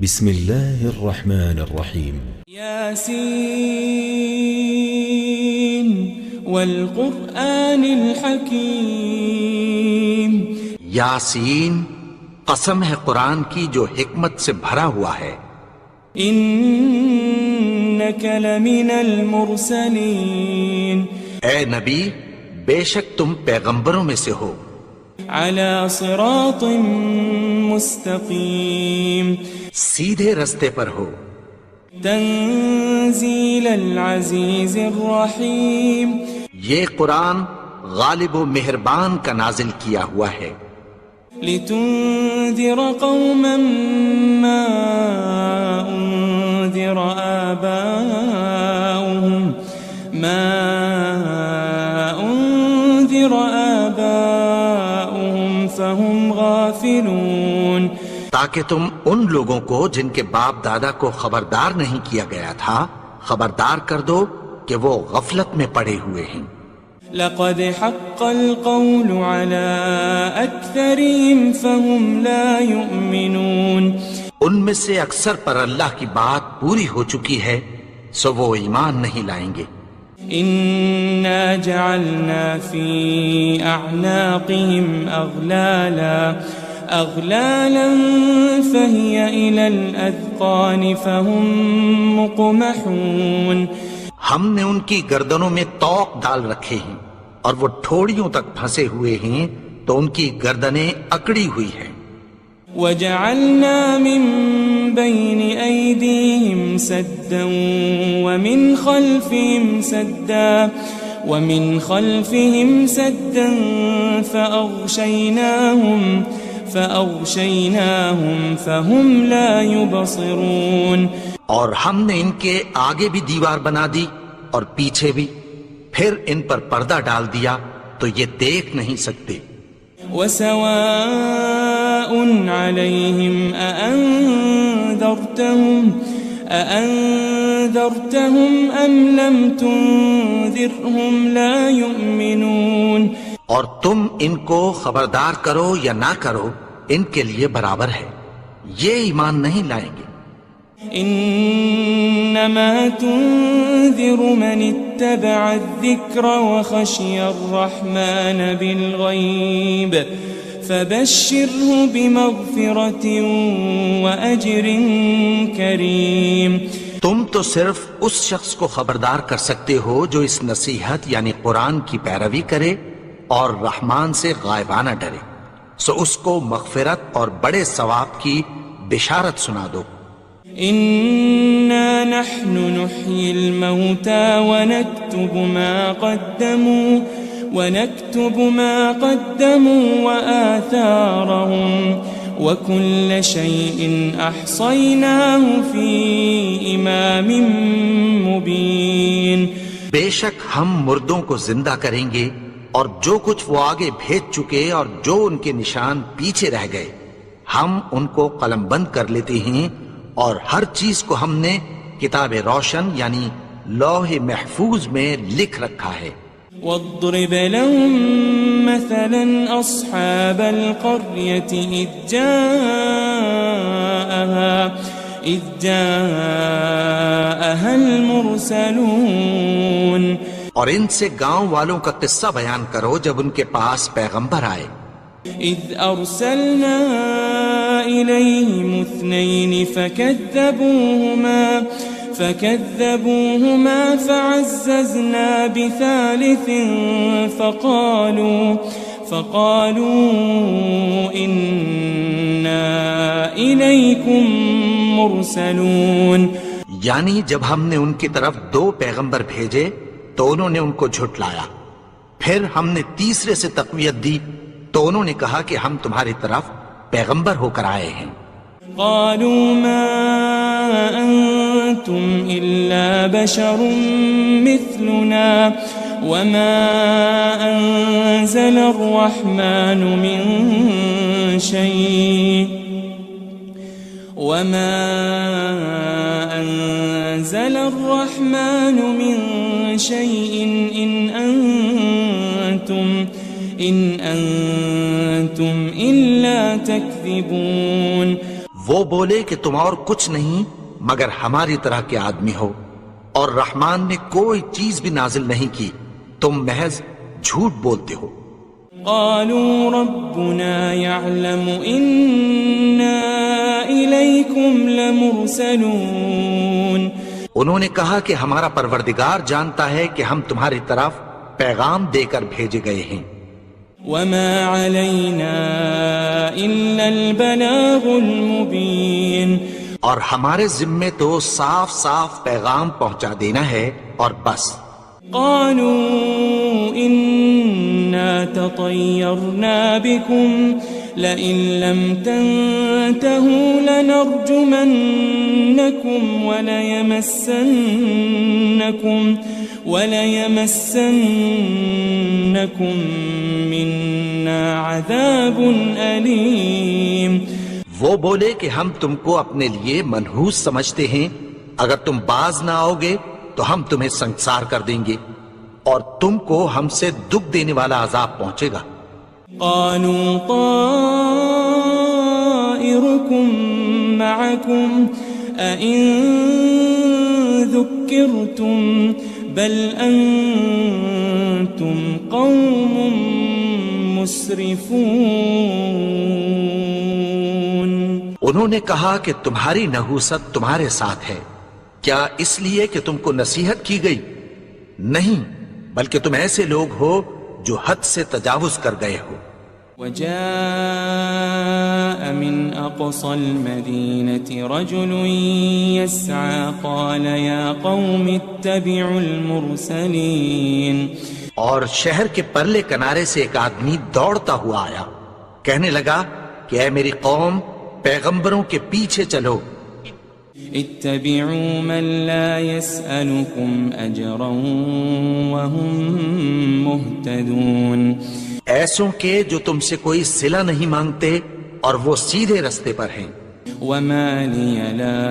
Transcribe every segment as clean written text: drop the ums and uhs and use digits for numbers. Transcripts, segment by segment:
بسم الله الرحمن الرحيم ياسين والقرآن الحكيم یاسین، قسم ہے قرآن کی جو حکمت سے بھرا ہوا ہے۔ إنك لمن المرسلين اے نبی، بے شک تم پیغمبروں میں سے ہو، على صراط مستقيم سیدھے رستے پر ہو۔ تنزيل العزيز الرحيم یہ قرآن غالب و مہربان کا نازل کیا ہوا ہے، لتنذر قوما ما أنذر آباؤهم فهم غافلون، تاکہ تم ان لوگوں کو جن کے باپ دادا کو خبردار نہیں کیا گیا تھا خبردار کر دو کہ وہ غفلت میں پڑے ہوئے ہیں۔ لقد حق القول على أكثرهم فهم لا يؤمنون، ان میں سے اکثر پر اللہ کی بات پوری ہو چکی ہے سو وہ ایمان نہیں لائیں گے۔ إنا جعلنا في أعناقهم أغلالا فهي إلى الأذقان فهم مقمحون، ہم نے ان کی گردنوں میں طوق ڈال رکھے ہیں اور وہ ٹھوڑیوں تک پھنسے ہوئے ہیں تو ان کی گردنیں اکڑی ہوئی ہیں۔ وجعلنا من بين أيديهم سدا ومن خلفهم سدا فأغشيناهم فهم لا يبصرون، اور ہم نے ان کے آگے بھی دیوار بنا دی اور پیچھے بھی، پھر ان پر پردہ ڈال دیا تو یہ دیکھ نہیں سکتے۔ وسواء عليهم أأنذرتهم أم لم تنذرهم لا يؤمنون، اور تم ان کو خبردار کرو یا نہ کرو ان کے لیے برابر ہے، یہ ایمان نہیں لائیں گے۔ إنما تنذر من اتبع الذكر وخشي الرحمن بالغيب فبشره بمغفرة وأجر كريم، تم تو صرف اس شخص کو خبردار کر سکتے ہو جو اس نصیحت یعنی قرآن کی پیروی کرے اور رحمان سے غائبانہ ڈرے، سو اس کو مغفرت اور بڑے ثواب کی بشارت سنا دو۔ إنا نحن نحيي الموتى ونكتب ما قدموا وآثارهم وكل شيء أحصيناه في إمام مبين، بے شک ہم مردوں کو زندہ کریں گے اور جو کچھ وہ آگے بھیج چکے اور جو ان کے نشان پیچھے رہ گئے ہم ان کو قلم بند کر لیتے ہیں، اور ہر چیز کو ہم نے کتاب روشن یعنی لوح محفوظ میں لکھ رکھا ہے۔ واضرب لهم مثلا أصحاب القرية إذ جاءها المرسلون، اور ان سے گاؤں والوں کا قصہ بیان کرو جب ان کے پاس پیغمبر آئے۔ إذ أرسلنا إليهم 2 فكذبوهما فعززنا بثالث فقالوا إنا إليكم مرسلون، یعنی جب ہم نے ان کی طرف 2 پیغمبر بھیجے تو انہوں نے ان کو جھٹلایا، پھر ہم نے تیسرے سے تقویت دی تو انہوں نے کہا کہ ہم تمہاری طرف پیغمبر ہو کر آئے ہیں۔ قالوا ما أنتم إلا بشر مثلنا وما أنزل الرحمن من شيء إن أنتم إلا تكذبون، وہ بولے کہ تم اور کچھ نہیں مگر ہماری طرح کے آدمی ہو، اور رحمان نے کوئی چیز بھی نازل نہیں کی، تم محض جھوٹ بولتے ہو۔ قالوا ربنا يعلم إنا إليكم لمرسلون، انہوں نے کہا کہ ہمارا پروردگار جانتا ہے کہ ہم تمہاری طرف پیغام دے کر بھیجے گئے ہیں۔ وما علينا إلا البلاغ المبين، اور ہمارے ذمے تو صاف صاف پیغام پہنچا دینا ہے اور بس۔ قالوا إنا تطيرنا بكم لئن لم تنتهوا لنرجمنكم وليمسنكم منا عذاب أليم۔ وہ بولے کہ ہم تم کو اپنے لیے منحوس سمجھتے ہیں، اگر تم باز نہ آؤ گے تو ہم تمہیں سنسار کر دیں گے اور تم کو ہم سے دکھ دینے والا عذاب پہنچے گا۔ قالوا طائركم معكم أئن ذكرتم بل أنتم قوم مسرفون۔ انہوں نے کہا کہ تمہاری نحوست تمہارے ساتھ ہے، کیا اس لیے کہ تم کو نصیحت کی گئی؟ نہیں، بلکہ تم ایسے لوگ ہو جو حد سے تجاوز کر گئے ہو۔ وجاء من أقصى المدينة رجل يسعى قال يا قوم اتبعوا المرسلين۔ اور شہر کے پرلے کنارے سے ایک آدمی دوڑتا ہوا آیا، کہنے لگا کہ اے میری قوم، پیغمبروں کے پیچھے چلو۔ اتبعوا من لا يسألكم أجرا وهم مهتدون، ایسوں کے جو تم سے کوئی صلہ نہیں مانگتے اور وہ سیدھے رستے پر ہیں۔ وما لي لا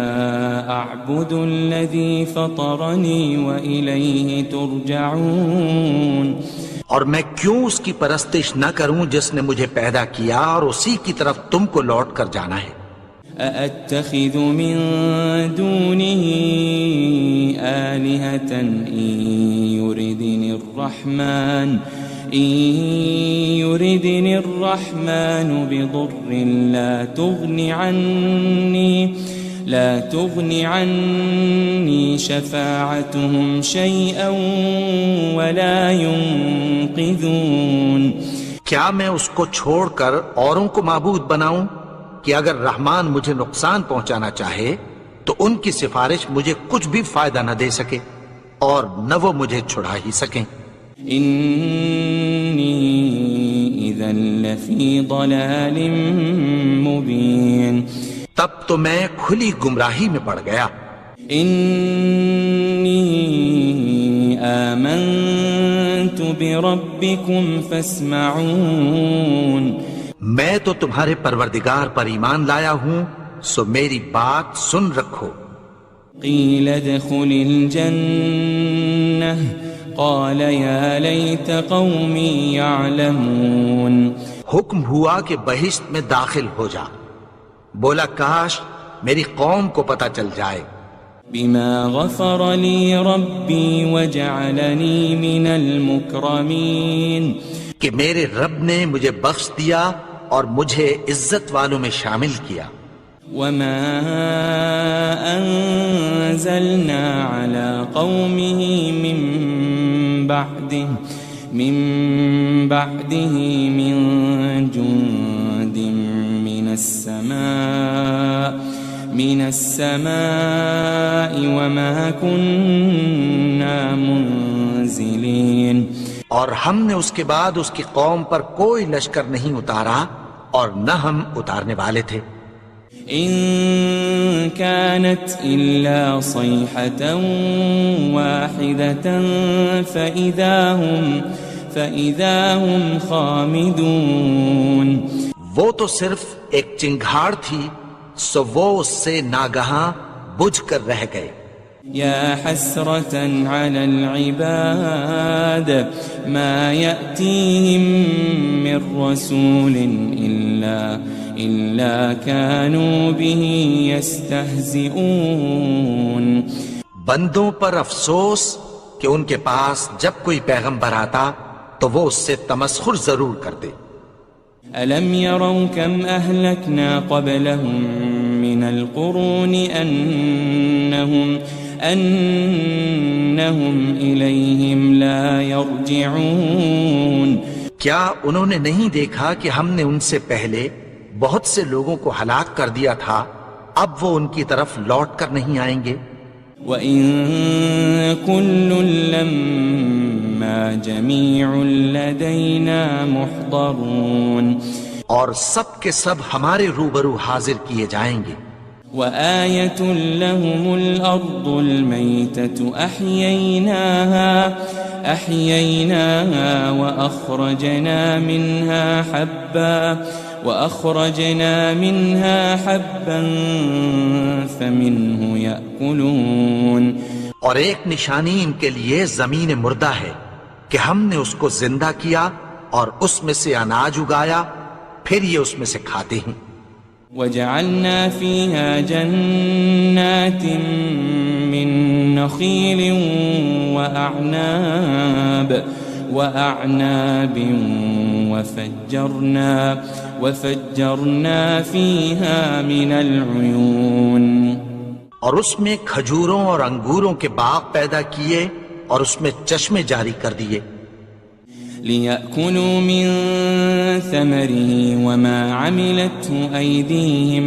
أعبد الذي فطرني وإليه ترجعون، اور میں کیوں اس کی پرستش نہ کروں جس نے مجھے پیدا کیا اور اسی کی طرف تم کو لوٹ کر جانا ہے۔ أأتخذ من دونه آلهة إن يردني الرحمن بضر لا تغن عني شفاعتهم شيئا ولا ينقذون۔ کیا میں اس کو چھوڑ کر اوروں کو معبود بناؤں کہ اگر رحمان مجھے نقصان پہنچانا چاہے تو ان کی سفارش مجھے کچھ بھی فائدہ نہ دے سکے اور نہ وہ مجھے چھڑا ہی سکیں۔ إني إذا لفي ضلال مبين، تب تو میں کھلی گمراہی میں پڑ گیا۔ إني آمنت بربكم فاسمعون، میں تو تمہارے پروردگار پر ایمان لایا ہوں، سو میری بات سن رکھو۔ قيل ادخل الجنة قال يا ليت قومي يعلمون، حکم ہوا کہ بہشت میں داخل ہو جا، بولا کاش میری قوم کو پتہ چل جائے۔ بما غفر لي ربي وجعلني من المكرمين، کہ میرے رب نے مجھے بخش دیا اور مجھے عزت والوں میں شامل کیا۔ وما أنزلنا على قومه من بعده من جند من السماء وما كنا منزلين، اور ہم نے اس کے بعد اس کی قوم پر کوئی لشکر نہیں اتارا اور نہ ہم اتارنے والے تھے۔ إن كانت إلا صيحة واحدة فإذا هم خامدون، وہ تو صرف ایک چنگھاڑ تھی، سو وہ اس سے ناگہاں بجھ کر رہ گئے۔ يا حسرة على العباد ما يأتيهم من رسول إلا كانوا به يستهزئون بندوں پر افسوس کہ ان کے پاس جب کوئی پیغمبر آتا تو وہ اس سے تمسخر ضرور کرتے. ألم يروا كم أهلكنا قبلهم من القرون أنهم إليهم لا يرجعون. کیا انہوں نے نہیں دیکھا کہ ہم نے ان سے پہلے بہت سے لوگوں کو ہلاک کر دیا تھا، اب وہ ان کی طرف لوٹ کر نہیں آئیں گے؟ وَإِن كُلٌّ لَمَّا جَمِيعٌ لَدَيْنَا مُحْضَرُونَ. اور سب کے سب ہمارے روبرو حاضر کیے جائیں گے. وَآيَةٌ لَهُمُ الْأَرْضُ الْمَيْتَةُ أَحْيَيْنَاهَا وَأَخْرَجْنَا مِنْهَا حَبًّا فَمِنْهُ يَأْكُلُونَ. اور ایک نشانی ان کے لیے زمین مردہ ہے کہ ہم نے اس کو زندہ کیا اور اس میں سے اناج اگایا، پھر یہ اس میں سے کھاتے ہیں. وَجَعَلْنَا فِيهَا جَنَّاتٍ مِّن نَخِيلٍ وَأَعْنَابٍ وَفَجَّرْنَا فِيهَا مِنَ الْعُيُونِ. اور اس میں کھجوروں اور انگوروں کے باغ پیدا کیے اور اس میں چشمے جاری کر دیے. لِيَأْكُلُوا مِن ثَمَرِهِ وَمَا عَمِلَتْهُ أَيْدِيهِمْ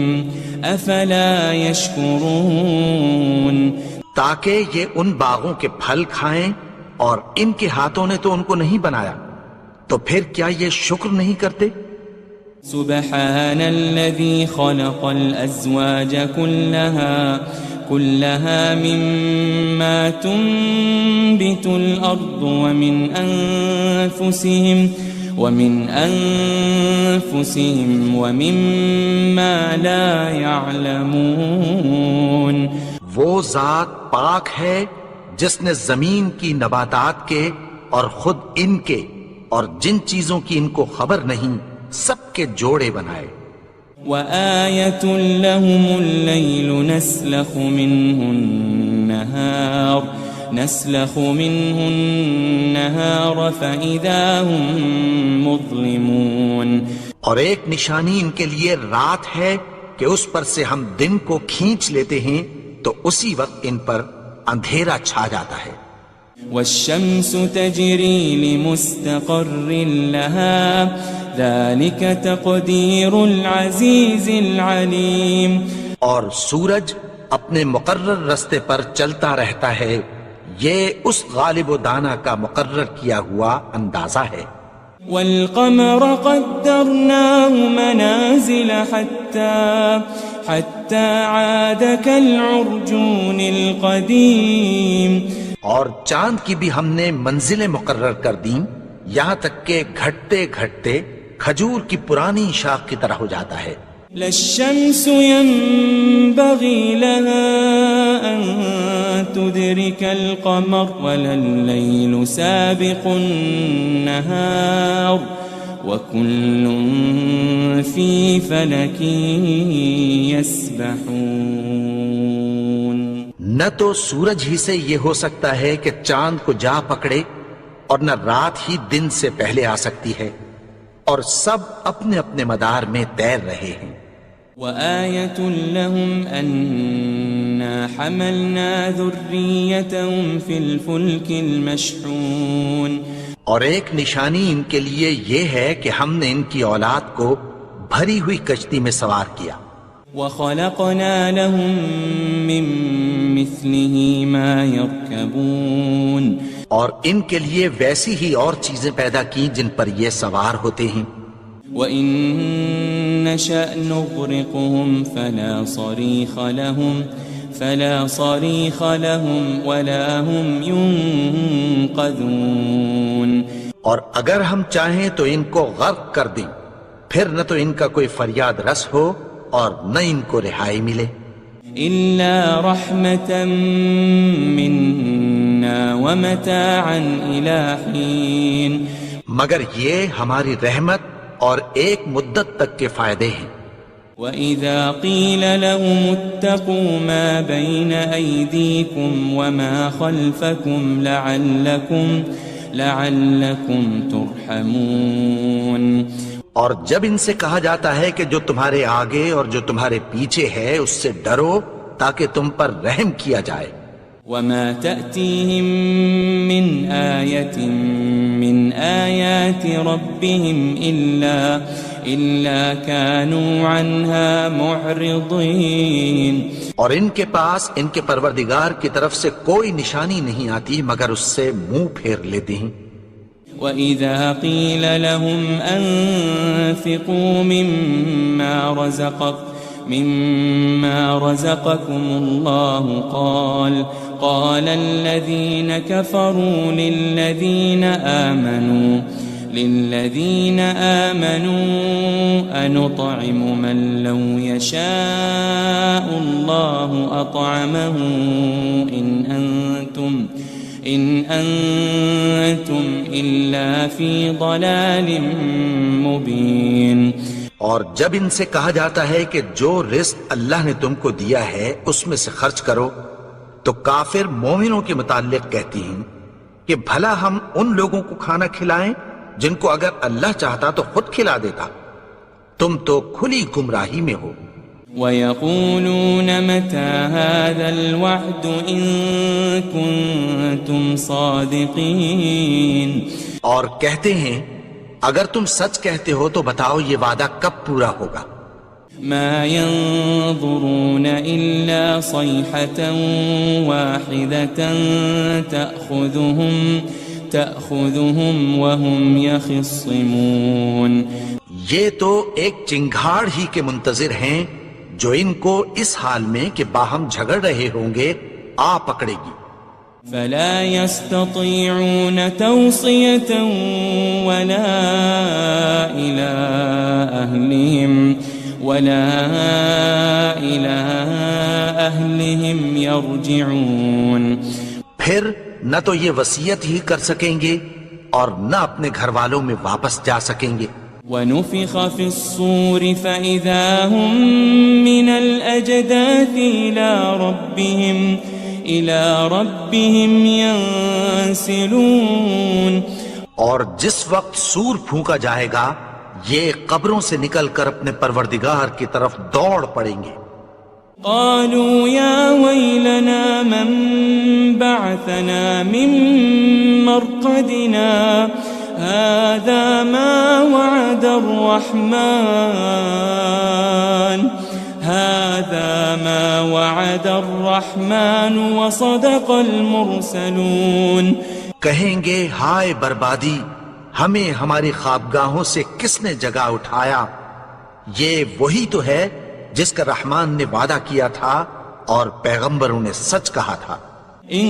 أَفَلَا يَشْكُرُونَ. تاکہ یہ ان باغوں کے پھل کھائیں اور ان کے ہاتھوں نے تو ان کو نہیں بنایا، تو پھر کیا یہ شکر نہیں کرتے؟ سبحان الذي خلق الأزواج كلها مما تنبت الأرض ومن أنفسهم ومما لا يعلمون. وہ ذات پاک ہے جس نے زمین کی نباتات کے اور خود ان کے اور جن چیزوں کی ان کو خبر نہیں سب کے جوڑے بنائے. وَآيَةٌ لَهُمُ اللَّيْلُ نَسْلَخُ مِنْهُ النَّهَارَ فَإِذَا هُمْ مُظْلِمُونَ. اور ایک نشانی ان کے لیے رات ہے کہ اس پر سے ہم دن کو کھینچ لیتے ہیں تو اسی وقت ان پر اندھیرا چھا جاتا ہے. وَالشَّمْسُ تَجْرِي لِمُسْتَقَرٍّ لَهَا ذَلِكَ تَقْدِيرُ الْعَزِيزِ الْعَلِيمِ. اور سورج اپنے مقرر رستے پر چلتا رہتا ہے، یہ اس غالب و دانا کا مقرر کیا ہوا اندازہ ہے. وَالْقَمَرَ قَدَّرْنَاهُ مَنَازِلَ حَتَّى عَادَ كَالْعُرْجُونِ الْقَدِيمِ. اور چاند کی بھی ہم نے منزلیں مقرر کر دیں، یہاں تک کہ گھٹتے گھٹتے کھجور کی پرانی شاخ کی طرح ہو جاتا ہے. لَلشَّمْسُ يَنبَغِي لَهَا أَن تُدْرِكَ الْقَمَرَ وَلَلَّيْلُ سَابِقُ النَّهَارِ وَكُلٌّ فِي فَلَكٍ يَسْبَحُونَ. نہ تو سورج ہی سے یہ ہو سکتا ہے کہ چاند کو جا پکڑے، اور نہ رات ہی دن سے پہلے آ سکتی ہے، اور سب اپنے اپنے مدار میں تیر رہے ہیں. وَآيَةٌ لَهُمْ أَنَّا حَمَلْنَا ذُرِّيَّتَهُمْ فِي الْفُلْكِ الْمَشْحُونِ. اور ایک نشانی ان کے لیے یہ ہے کہ ہم نے ان کی اولاد کو بھری ہوئی کشتی میں سوار کیا. وَخَلَقْنَا لَهُم مِّن مِّثْلِهِ مَا يَرْكَبُونَ. اور ان کے لیے ویسی ہی اور چیزیں پیدا کی جن پر یہ سوار ہوتے ہیں. وَإِن نَّشَأْ نُغْرِقْهُمْ فَلَا صَرِيخَ لَهُمْ وَلَا هُمْ يُنقَذُونَ. اور اگر ہم چاہیں تو ان کو غرق کر دیں، پھر نہ تو ان کا کوئی فریاد رس ہو اور نہ ان کو رہائی ملے. إِلَّا رَحْمَةً مِّنَّا وَمَتَاعًا إِلَىٰ حِينٍ. مگر یہ ہماری رحمت اور ایک مدت تک کے فائدے ہیں. وَإِذَا قِيلَ لَهُمُ اتَّقُوا مَا بَيْنَ أَيْدِيكُمْ وَمَا خَلْفَكُمْ لَعَلَّكُمْ تُرْحَمُونَ اور جب ان سے کہا جاتا ہے کہ جو تمہارے آگے اور جو تمہارے پیچھے ہے اس سے ڈرو تاکہ تم پر رحم کیا جائے. وَمَا تَأْتِيهِم مِّنْ آيَةٍ مِّنْ آيَاتِ رَبِّهِمْ إِلَّا كَانُوا عَنْهَا مُعْرِضِينَ. اور ان کے پاس ان کے پروردگار کی طرف سے کوئی نشانی نہیں آتی مگر اس سے منہ پھیر لیتے ہیں. وَإِذَا قِيلَ لَهُمْ أَنفِقُوا مِمَّا رَزَقَكُمُ اللَّهُ قَالَ الَّذِينَ كَفَرُوا لِلَّذِينَ آمَنُوا أَنُطْعِمُ مَن لَّوْ يَشَاءُ اللَّهُ أَطْعَمَهُ إِنْ أَنْتُمْ إِلَّا فِي ضَلَالٍ مُبِينٍ. اور جب ان سے کہا جاتا ہے کہ جو رزق اللہ نے تم کو دیا ہے اس میں سے خرچ کرو تو کافر مومنوں کے متعلق کہتی ہیں کہ بھلا ہم ان لوگوں کو کھانا کھلائیں جن کو اگر اللہ چاہتا تو خود کھلا دیتا. تم تو کھلی گمراہی میں ہو. وَيَقُولُونَ مَتَى هَذَا الْوَعْدُ إِن كُنتُمْ صَادِقِينَ. اور کہتے ہیں اگر تم سچ کہتے ہو تو بتاؤ یہ وعدہ کب پورا ہوگا. مَا يَنظُرُونَ إِلَّا صَيْحَةً وَاحِدَةً تَأْخُذُهُمْ وَهُمْ يَخِصِّمُونَ. یہ تو ایک چنگھاڑ ہی کے منتظر ہیں جو ان کو اس حال میں کہ باہم جھگڑ رہے ہوں گے آ پکڑے گی. فَلَا يَسْتَطِيعُونَ تَوْصِيَةً وَلَا إِلَىٰ أَهْلِهِمْ يَرْجِعُونَ. پھر نہ تو یہ وصیت ہی کر سکیں گے اور نہ اپنے گھر والوں میں واپس جا سکیں گے. وَنُفِخَ فِي الصُّورِ فَإِذَا هُم مِّنَ الْأَجْدَاثِ إِلَىٰ رَبِّهِمْ يَنسِلُونَ. اور جس وقت سور پھونکا جائے گا یہ قبروں سے نکل کر اپنے پروردگار کی طرف دوڑ پڑیں گے. قالوا يا ويلنا من بعثنا من مرقدنا هذا ما وعد الرحمن وصدق المرسلون. کہیں گے ہائے بربادی، ہمیں ہماری خوابگاہوں سے کس نے جگا اٹھایا. یہ وہی تو ہے جس کا رحمان نے وعدہ کیا تھا اور پیغمبروں نے سچ کہا تھا. إن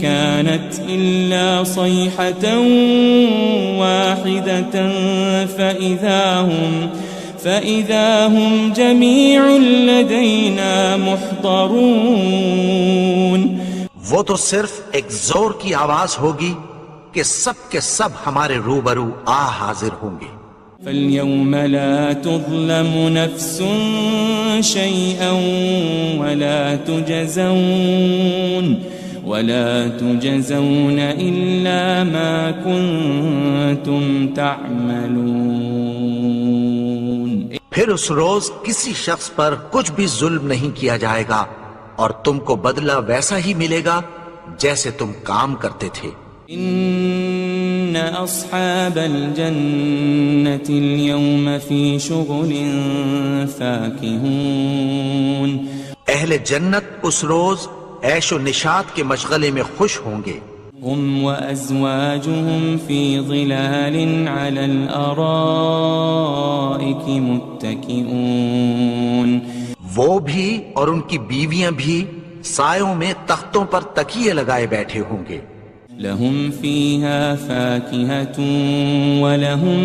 كانت إلا صيحة واحدة فإذا هم جميع لدينا محضرون. وہ تو صرف ایک زور کی آواز ہوگی کہ سب کے سب ہمارے روبرو آ حاضر ہوں گے. فَالْيَوْمَ لَا تُظْلَمُ نَفْسٌ شَيْئًا وَلَا تُجَزَوْنَ إِلَّا مَا كُنتُمْ تَعْمَلُونَ. پھر اس روز کسی شخص پر کچھ بھی ظلم نہیں کیا جائے گا اور تم کو بدلہ ویسا ہی ملے گا جیسے تم کام کرتے تھے. إن أصحاب الجنة اليوم في شغل فاكهون. اہل جنت اس روز عیش و نشاط کے مشغلے میں خوش ہوں گے. هم وأزواجهم في ظلال على الأرائك متكئون. وہ بھی اور ان کی بیویاں بھی سایوں میں تختوں پر تکیے لگائے بیٹھے ہوں گے. لهم فيها فاكهة ولهم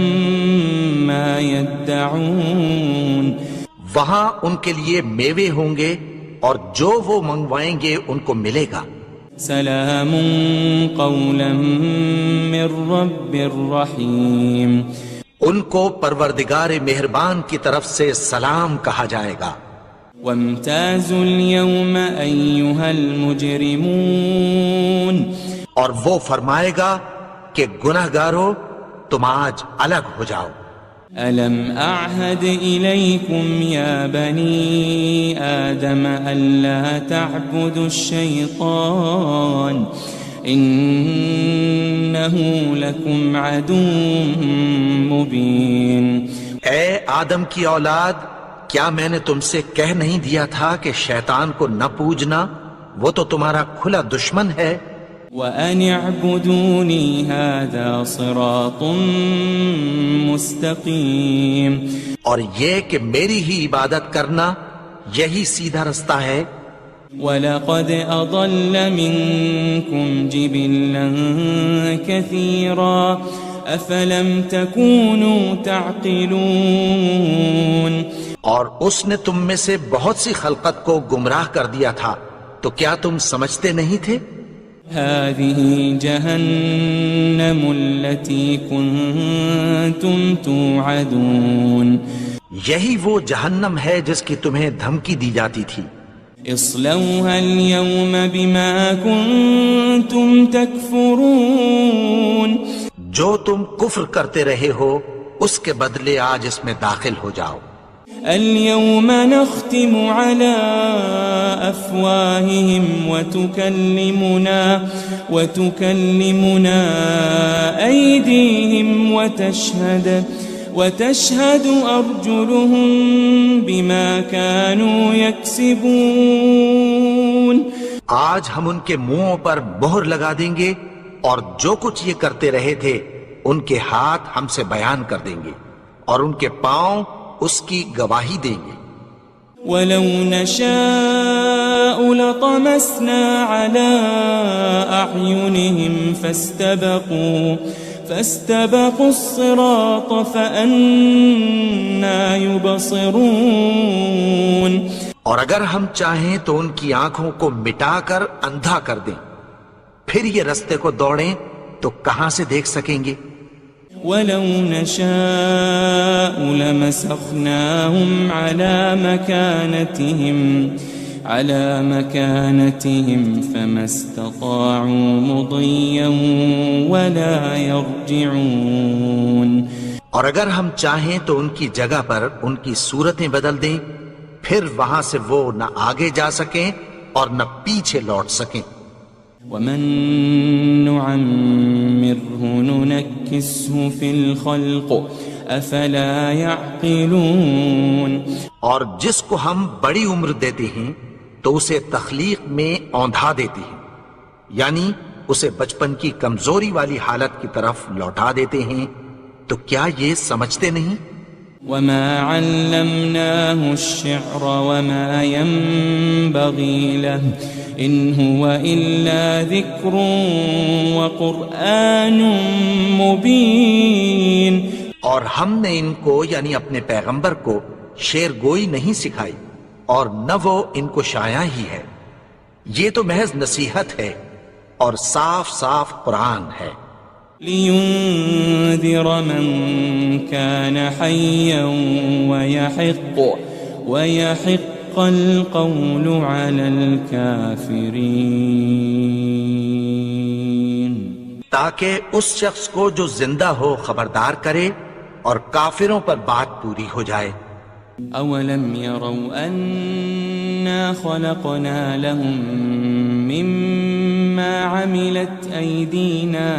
ما يدعون. وہاں ان کے لیے میوے ہوں گے اور جو وہ منگوائیں گے ان کو ملے گا. سلام قولا من رب رحیم. ان کو پروردگار مہربان کی طرف سے سلام کہا جائے گا. وامتازوا اليوم أيها المجرمون اور وہ فرمائے گا کہ گناہگارو تم آج الگ ہو جاؤ. ألم أعهد إليكم يا بني آدم ألا تعبدوا الشيطان إنه لكم عدو مبين. اے آدم کی اولاد، کیا میں نے تم سے کہہ نہیں دیا تھا کہ شیطان کو نہ پوجنا، وہ تو تمہارا کھلا دشمن ہے. وَأَنِ اعْبُدُونِي هَذَا صِرَاطٌ مُسْتَقِيمٌ. اور یہ کہ میری ہی عبادت کرنا یہی سیدھا رستہ ہے. وَلَقَدْ أَضَلَّ مِنْكُمْ جِبِلًّا كَثِيرًا أَفَلَمْ تَكُونُوا تَعْقِلُونَ. اور اس نے تم میں سے بہت سی خلقت کو گمراہ کر دیا تھا، تو کیا تم سمجھتے نہیں تھے؟ هذه جهنم التي كنتم توعدون. یہی وہ جہنم ہے جس کی تمہیں دھمکی دی جاتی تھی. اصلوها اليوم بما كنتم تكفرون. جو تم کفر کرتے رہے ہو اس کے بدلے آج اس میں داخل ہو جاؤ. اليوم نختم على أفواههم وتكلمنا أيديهم وتشهد أرجلهم بما كانوا يكسبون. آج ہم ان کے منہوں پر مہر لگا دیں گے اور جو کچھ یہ کرتے رہے تھے ان کے ہاتھ ہم سے بیان کر دیں گے اور ان کے پاؤں اس کی گواہی دیں گے. وَلَوْ نَشَاءُ لَطَمَسْنَا عَلَىٰ أَعْيُنِهِمْ فَاسْتَبَقُوا الصِّرَاطَ فَأَنَّىٰ يُبْصِرُونَ. اور اگر ہم چاہیں تو ان کی آنکھوں کو مٹا کر اندھا کر دیں، پھر یہ رستے کو دوڑیں تو کہاں سے دیکھ سکیں گے. وَلَوْ نَشَاءُ لَمَسَخْنَاهُمْ عَلَى مَكَانَتِهِمْ فَمَا اسْتَطَاعُوا مُضِيًّا وَلَا يَرْجِعُونَ. اور اگر ہم چاہیں تو ان کی جگہ پر ان کی صورتیں بدل دیں، پھر وہاں سے وہ نہ آگے جا سکیں اور نہ پیچھے لوٹ سکیں. وَمَن نُعَمِّرْهُ نُنَكِّسْهُ فِي الْخَلْقِ أَفَلَا يَعْقِلُونَ. اور جس کو ہم بڑی عمر دیتے ہیں تو اسے تخلیق میں اوندھا دیتے ہیں، یعنی اسے بچپن کی کمزوری والی حالت کی طرف لوٹا دیتے ہیں. تو کیا یہ سمجھتے نہیں؟ وَمَا عَلَّمْنَاهُ الشِّعْرَ وَمَا يَنبَغِي لَهُ إِنْ هُوَ إِلَّا ذِكْرٌ وَقُرْآنٌ مُبِينٌ. اور ہم نے ان کو یعنی اپنے پیغمبر کو شعر گوئی نہیں سکھائی اور نہ وہ ان کو شایع ہی ہے، یہ تو محض نصیحت ہے اور صاف صاف قرآن ہے. لِيُنذِرَ مَن كَانَ حَيًّا وَيَحِقَّ الْقَوْلُ عَلَى الْكَافِرِينَ. تاکہ اس شخص کو جو زندہ ہو خبردار کرے اور کافروں پر بات پوری ہو جائے. أَوَلَمْ يَرَوْا أَنَّا خَلَقْنَا لَهُم مِّمَّا عَمِلَتْ أَيْدِينَا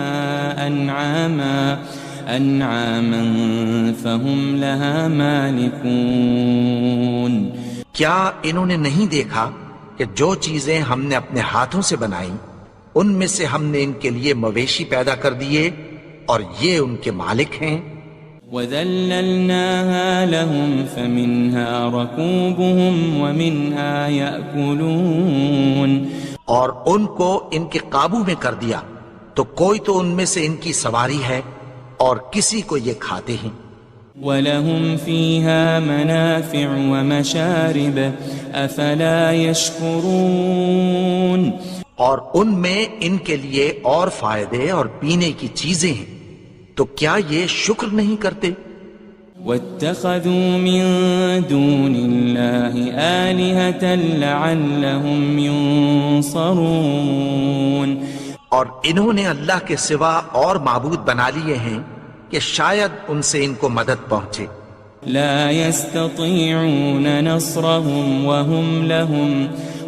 أَنْعَامًا فَهُمْ لَهَا مَالِكُونَ. کیا انہوں نے نہیں دیکھا کہ جو چیزیں ہم نے اپنے ہاتھوں سے بنائیں ان میں سے ہم نے ان کے لیے مویشی پیدا کر دیے اور یہ ان کے مالک ہیں. وَذَلَّلْنَاهَا لَهُمْ فَمِنْهَا رَكُوبُهُمْ وَمِنْهَا يَأْكُلُونَ. اور ان کو ان کے قابو میں کر دیا تو کوئی تو ان میں سے ان کی سواری ہے اور کسی کو یہ کھاتے ہیں. وَلَهُمْ فِيهَا مَنَافِعُ وَمَشَارِبُ أَفَلَا يَشْكُرُونَ. اور ان میں ان کے لیے اور فائدے اور پینے کی چیزیں ہیں، تو کیا یہ شکر نہیں کرتے؟ واتخذوا من دون الله آلهة لعلهم ينصرون. اور انہوں نے اللہ کے سوا اور معبود بنا لیے ہیں کہ شاید ان سے ان کو مدد پہنچے. لا يستطيعون نصرهم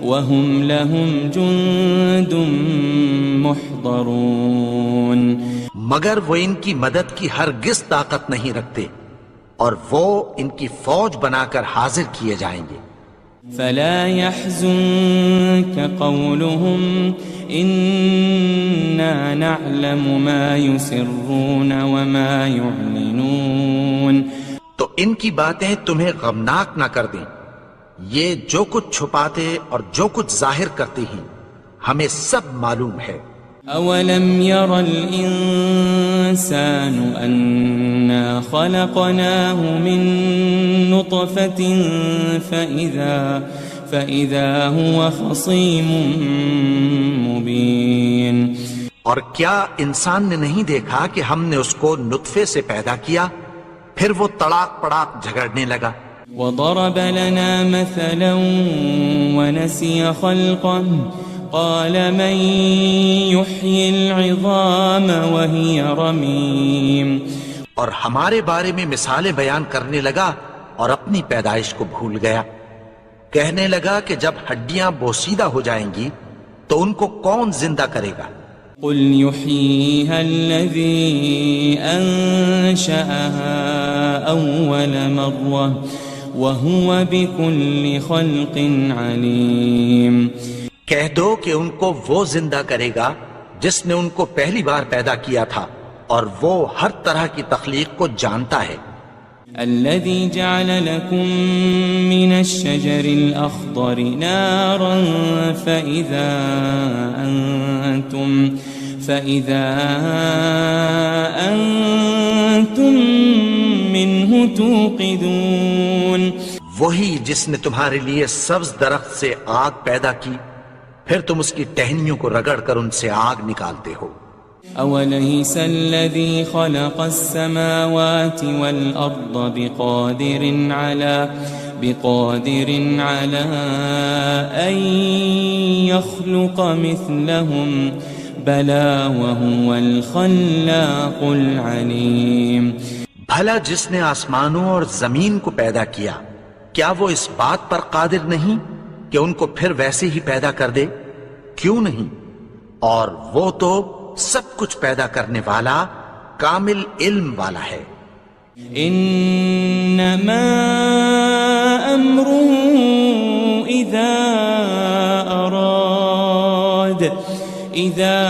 وهم لهم جند محضرون. مگر وہ ان کی مدد کی ہرگز طاقت نہیں رکھتے اور وہ ان کی فوج بنا کر حاضر کیے جائیں گے. فلا يحزنك قولهم إنا نعلم ما يسرون وما يعلنون. تو ان کی باتیں تمہیں غمناک نہ کر دیں. یہ جو کچھ چھپاتے اور جو کچھ ظاہر کرتے ہیں ہمیں سب معلوم ہے. أولم ير الإنسان أنا خلقناه من نطفة فإذا هو خصيم مبين. اور کیا انسان نے نہیں دیکھا کہ ہم نے اس کو نطفے سے پیدا کیا پھر وہ تڑاک پڑاک جھگڑنے لگا. وضرب لنا مثلا ونسي خلقه قال من يحيي العظام وهي رميم. اور ہمارے بارے میں مثالیں بیان کرنے لگا اور اپنی پیدائش کو بھول گیا. کہنے لگا کہ جب ہڈیاں بوسیدہ ہو جائیں گی تو ان کو کون زندہ کرے گا. قل يحييها الذي أنشأها أول مرة وهو بكل خلق عليم. کہہ دو کہ ان کو وہ زندہ کرے گا جس نے ان کو پہلی بار پیدا کیا تھا اور وہ ہر طرح کی تخلیق کو جانتا ہے. الذي جعل لكم من الشجر الأخضر نارا فإذا أنتم منه توقدون. وہی جس نے تمہارے لیے سبز درخت سے آگ پیدا کی پھر تم اس کی ٹہنیوں کو رگڑ کر ان سے آگ نکالتے ہو. أوليس الذي خلق السماوات والأرض بقادر على أن يخلق مثلهم بلى وهو الخلاق العليم. بھلا جس نے آسمانوں اور زمین کو پیدا کیا کیا وہ اس بات پر قادر نہیں کہ ان کو پھر ویسے ہی پیدا کر دے؟ کیوں نہیں؟ اور وہ تو سب کچھ پیدا کرنے والا کامل علم والا ہے. انما امره اذا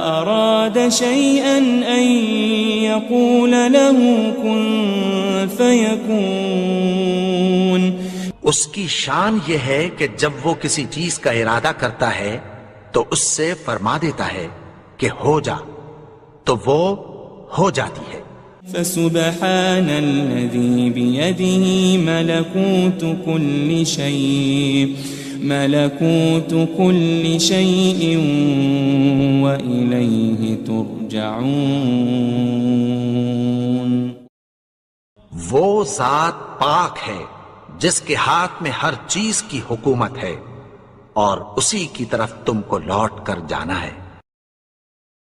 اراد شيئا ان يقول له كن فيكون. اس کی شان یہ ہے کہ جب وہ کسی چیز کا ارادہ کرتا ہے تو اس سے فرما دیتا ہے کہ ہو جا تو وہ ہو جاتی ہے. فسبحان الذي بيده ملكوت كل شيء وإليه ترجعون. وہ ذات پاک ہے جس کے ہاتھ میں ہر چیز کی حکومت ہے اور اسی کی طرف تم کو لوٹ کر جانا ہے.